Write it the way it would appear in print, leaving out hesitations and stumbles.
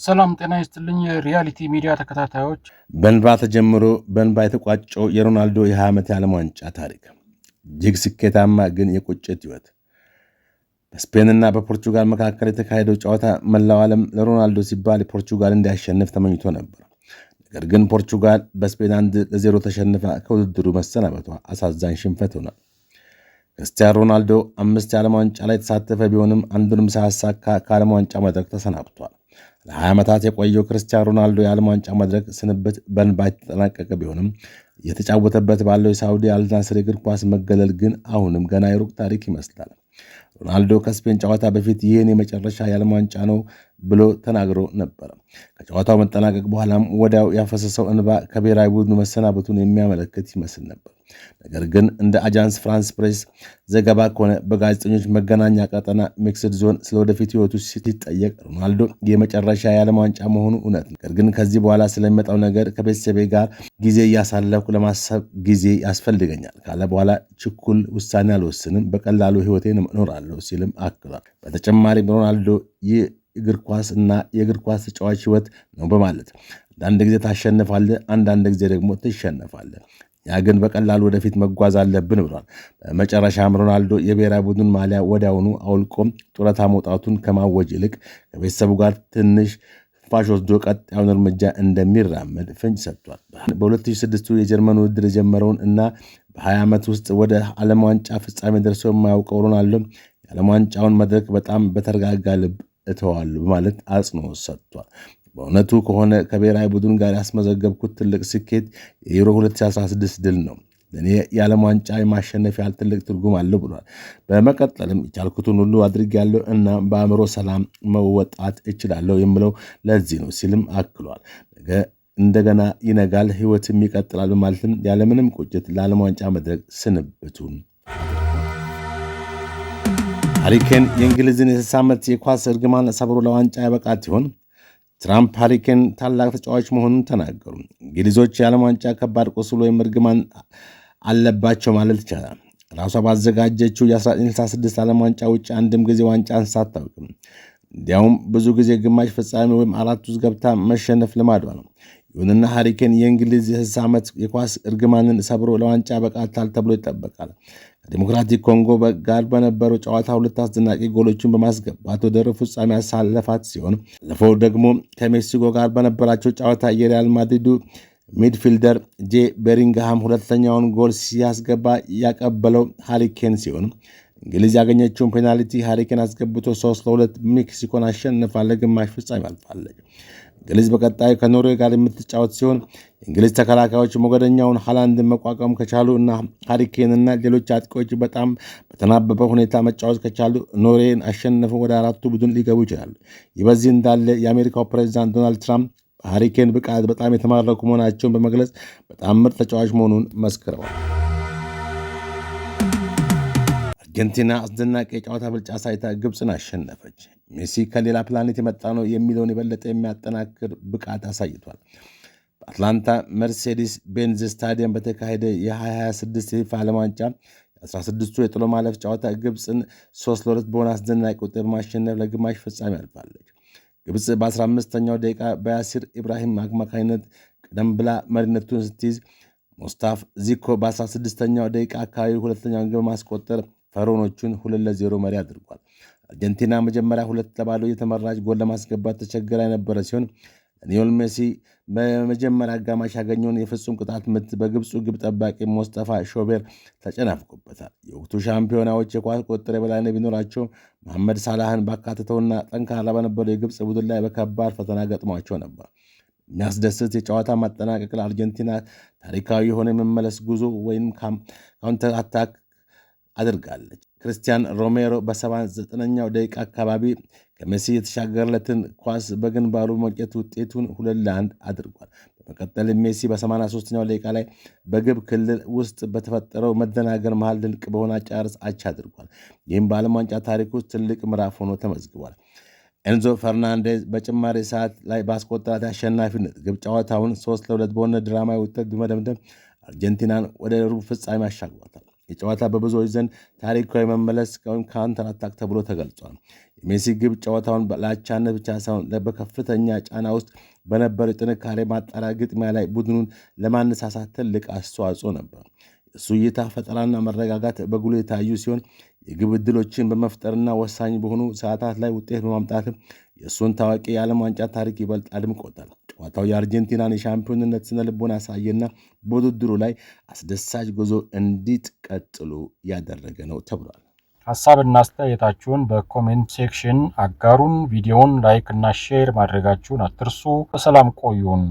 ሰላም ጤና ይስጥልኝ የሪያሊቲ ሚዲያ ተከታታዮች። በእንባ ተጀምሮ በእንባ የተቋጨው የሮናልዶ የ20 ዓመት የዓለም ዋንጫ ታሪክ እጅግ ስኬታማ ግን የቁጭት ሕይወት። በስፔንና በፖርቹጋል መካከል የተካሄደው ጨዋታ መላው ዓለም ለሮናልዶ ሲባል ፖርቹጋል እንዲያሸንፍ ተመኝቶ ነበር። ነገር ግን ፖርቹጋል በስፔን 1-0 ተሸንፋ ከውድድሩ መሰናበቷ አሳዛኝ ሽንፈት ሆኗል። ክርስቲያኖ ሮናልዶ 5 የዓለም ዋንጫ ላይ የተሳተፈ ቢሆንም አንዱንም ሳያሳካ ከዓለም ዋንጫ መድረክ ተሰናብቷል። ለ20 ዓመታት የቆየው ክርስቲያኖ ሮናልዶ የዓለም ዋንጫ መድረክ ስንብት በእንባ የተጠናቀቀ ቢሆንም እየተጫወተበት ባለው የሳውዲ አልናስር የእግር ኳስ መገለል ግን አሁንም ገና የሩቅ ታሪክ ይመስላል። ሮናልዶ ከስፔን ጨዋታ በፊት ይህን የመጨረሻ የዓለም ዋንጫ ነው ብሎ ተናግሮ ነበር። ከጨዋታው መጠናቀቅ በኋላም ወዲያው ያፈሰሰው እንባ ከብሔራዊ ቡድኑ መሰናበቱን የሚያመለክት ይመስል ነበር። ነገር ግን እንደ አጃንስ ፍራንስ ፕሬስ ዘገባ ከሆነ በጋዜጠኞች መገናኛ ቀጠና ሚክስድ ዞን ስለወደፊት ሕይወቱ ሲጠየቅ ሮናልዶ የመጨረሻ የዓለም ዋንጫ መሆኑ እውነት፣ ነገር ግን ከዚህ በኋላ ስለሚመጣው ነገር ከቤተሰቤ ጋር ጊዜ እያሳለፍኩ ለማሰብ ጊዜ ያስፈልገኛል ካለ በኋላ ችኩል ውሳኔ አልወስንም፣ በቀላሉ ሕይወቴን እኖራለሁ ሲልም አክሏል። በተጨማሪም ሮናልዶ ይህ እግር ኳስ እና የእግር ኳስ ተጫዋች ሕይወት ነው በማለት አንዳንድ ጊዜ ታሸንፋለህ፣ አንዳንድ ጊዜ ደግሞ ትሸነፋለህ፣ ያ ግን በቀላሉ ወደፊት መጓዝ አለብን ብሏል። በመጨረሻም ሮናልዶ የብሔራዊ ቡድን ማሊያ ወዲያውኑ አውልቆም ጡረታ መውጣቱን ከማወጅ ይልቅ ከቤተሰቡ ጋር ትንሽ ትንፋሽ ወስዶ ቀጣዩን እርምጃ እንደሚራመድ ፍንጭ ሰጥቷል። በ2006 የጀርመን ውድድር የጀመረውን እና በ20 ዓመት ውስጥ ወደ ዓለም ዋንጫ ፍጻሜ ደርሶ የማያውቀው ሮናልዶ የዓለም ዋንጫውን መድረክ በጣም በተረጋጋ ልብ እተዋለሁ በማለት አጽንኦት ሰጥቷል። በእውነቱ ከሆነ ከብሔራዊ ቡድን ጋር ያስመዘገብኩት ትልቅ ስኬት የዩሮ 2016 ድል ነው። ለእኔ የዓለም ዋንጫ የማሸነፍ ያህል ትልቅ ትርጉም አለው ብሏል። በመቀጠልም የቻልኩትን ሁሉ አድርጌያለሁ እና በአእምሮ ሰላም መወጣት እችላለሁ የምለው ለዚህ ነው ሲልም አክሏል። ነገ እንደገና ይነጋል፣ ሕይወትም ይቀጥላል በማለትም ያለምንም ቁጭት ለዓለም ዋንጫ መድረክ ስንብቱን ሃሪኬን የእንግሊዝን የ60 ዓመት የኳስ እርግማን ሰብሮ ለዋንጫ ያበቃት ሲሆን ትራምፕ ሃሪኬን ታላቅ ተጫዋች መሆኑን ተናገሩ። እንግሊዞች የዓለም ዋንጫ ከባድ ቁስል ወይም እርግማን አለባቸው ማለት ይቻላል። ራሷ ባዘጋጀችው የ1966 ዓለም ዋንጫ ውጭ አንድም ጊዜ ዋንጫ አንስታ አታውቅም። እንዲያውም ብዙ ጊዜ ግማሽ ፍጻሜ ወይም አራት ውስጥ ገብታ መሸነፍ ልማዷ ነው። ይሁንና ሃሪኬን የእንግሊዝ የ60 ዓመት የኳስ እርግማንን ሰብሮ ለዋንጫ ያበቃታል ተብሎ ይጠበቃል። ከዲሞክራቲክ ኮንጎ ጋር በነበረው ጨዋታ 2 አስደናቂ ጎሎችን በማስገባት ወደ ሩብ ፍጻሜ ያሳለፋት ሲሆን ባለፈው ደግሞ ከሜክሲኮ ጋር በነበራቸው ጨዋታ የሪያል ማድሪዱ ሚድፊልደር ጄ ቤሪንግሃም ሁለተኛውን ጎል ሲያስገባ ያቀበለው ሃሪኬን ሲሆን እንግሊዝ ያገኘችውን ፔናልቲ ሃሪኬን አስገብቶ 3-2 ሜክሲኮን አሸንፋ ለግማሽ ፍጻሜ አልፋለች። እንግሊዝ በቀጣዩ ከኖርዌይ ጋር የምትጫወት ሲሆን የእንግሊዝ ተከላካዮች ሞገደኛውን ሃላንድን መቋቋም ከቻሉ እና ሃሪኬንና ሌሎች አጥቂዎች በጣም በተናበበ ሁኔታ መጫወት ከቻሉ ኖርዌይን አሸንፈው ወደ አራቱ ቡድን ሊገቡ ይችላሉ። ይህ በዚህ እንዳለ የአሜሪካው ፕሬዚዳንት ዶናልድ ትራምፕ በሃሪኬን ብቃት በጣም የተማረኩ መሆናቸውን በመግለጽ በጣም ምርጥ ተጫዋች መሆኑን መስክረዋል። አርጀንቲና አስደናቂ የጨዋታ ብልጫ ሳይታ ግብፅን አሸነፈች። ሜሲ ከሌላ ፕላኔት የመጣ ነው የሚለውን የበለጠ የሚያጠናክር ብቃት አሳይቷል። በአትላንታ መርሴዲስ ቤንዝ ስታዲየም በተካሄደ የ2026 የፊፋ ዓለም ዋንጫ የ16ቱ የጥሎ ማለፍ ጨዋታ ግብፅን 3-2 በሆነ አስደናቂ ውጤት በማሸነፍ ለግማሽ ፍጻሜ አልፋለች። ግብፅ በ15ኛው ደቂቃ በያሲር ኢብራሂም አማካኝነት ቀደም ብላ መሪነቱን ስትይዝ ሙስታፍ ዚኮ በ16ኛው ደቂቃ አካባቢ ሁለተኛውን ግብ ማስቆጠር ፈሮኖቹን 2-0 መሪ አድርጓል። አርጀንቲና መጀመሪያ 2-0 የተመራች ጎል ለማስገባት ተቸግራ የነበረ ሲሆን ሊዮኔል ሜሲ በመጀመሪያ አጋማሽ ያገኘውን የፍጹም ቅጣት ምት በግብፁ ግብ ጠባቂ ሙስጠፋ ሾቤር ተጨናፍቆበታል። የወቅቱ ሻምፒዮናዎች የኳስ ቁጥጥር የበላይነት ቢኖራቸው መሐመድ ሳላህን ባካተተውና ጠንካራ በነበረው የግብፅ ቡድን ላይ በከባድ ፈተና ገጥሟቸው ነበር። የሚያስደስት የጨዋታ ማጠናቀቅ ለአርጀንቲና ታሪካዊ የሆነ የመመለስ ጉዞ ወይም ካውንተር አታክ አድርጋለች። ክርስቲያን ሮሜሮ በ79ኛው ደቂቃ አካባቢ ከሜሲ የተሻገረለትን ኳስ በግንባሩ መውጨት ውጤቱን 2-1 አድርጓል። በመቀጠል ሜሲ በ83ኛው ደቂቃ ላይ በግብ ክልል ውስጥ በተፈጠረው መደናገር መሃል ድንቅ በሆነ አጨራረስ አቻ አድርጓል። ይህም በዓለም ዋንጫ ታሪክ ውስጥ ትልቅ ምዕራፍ ሆኖ ተመዝግቧል። ኤንዞ ፈርናንዴዝ በጭማሪ ሰዓት ላይ ባስቆጠራት አሸናፊነት ግብ ጨዋታውን 3-2 በሆነ ድራማዊ ውጤት በመደምደም አርጀንቲናን ወደ ሩብ ፍጻሜ አሻግሯታል። የጨዋታ በብዙዎች ዘንድ ታሪካዊ መመለስ ካውንተር አታክ ተብሎ ተገልጿል። የሜሲ ግብ ጨዋታውን ለአቻነት ብቻ ሳይሆን በከፍተኛ ጫና ውስጥ በነበረው የጥንካሬ ማጣሪያ ግጥሚያ ላይ ቡድኑን ለማነሳሳት ትልቅ አስተዋጽኦ ነበር። የእሱ እይታ ፈጠራና መረጋጋት በጉልህ የታዩ ሲሆን የግብ ዕድሎችን በመፍጠርና ወሳኝ በሆኑ ሰዓታት ላይ ውጤት በማምጣት የእሱን ታዋቂ የዓለም ዋንጫ ታሪክ ይበልጥ አድምቆታል። ጨዋታው የአርጀንቲናን የሻምፒዮንነት ስነ ልቦና ያሳየና በውድድሩ ላይ አስደሳች ጉዞ እንዲቀጥሉ ያደረገ ነው ተብሏል። ሀሳብና አስተያየታችሁን በኮሜንት ሴክሽን አጋሩን። ቪዲዮውን ላይክ እና ሼር ማድረጋችሁን አትርሱ። በሰላም ቆዩን።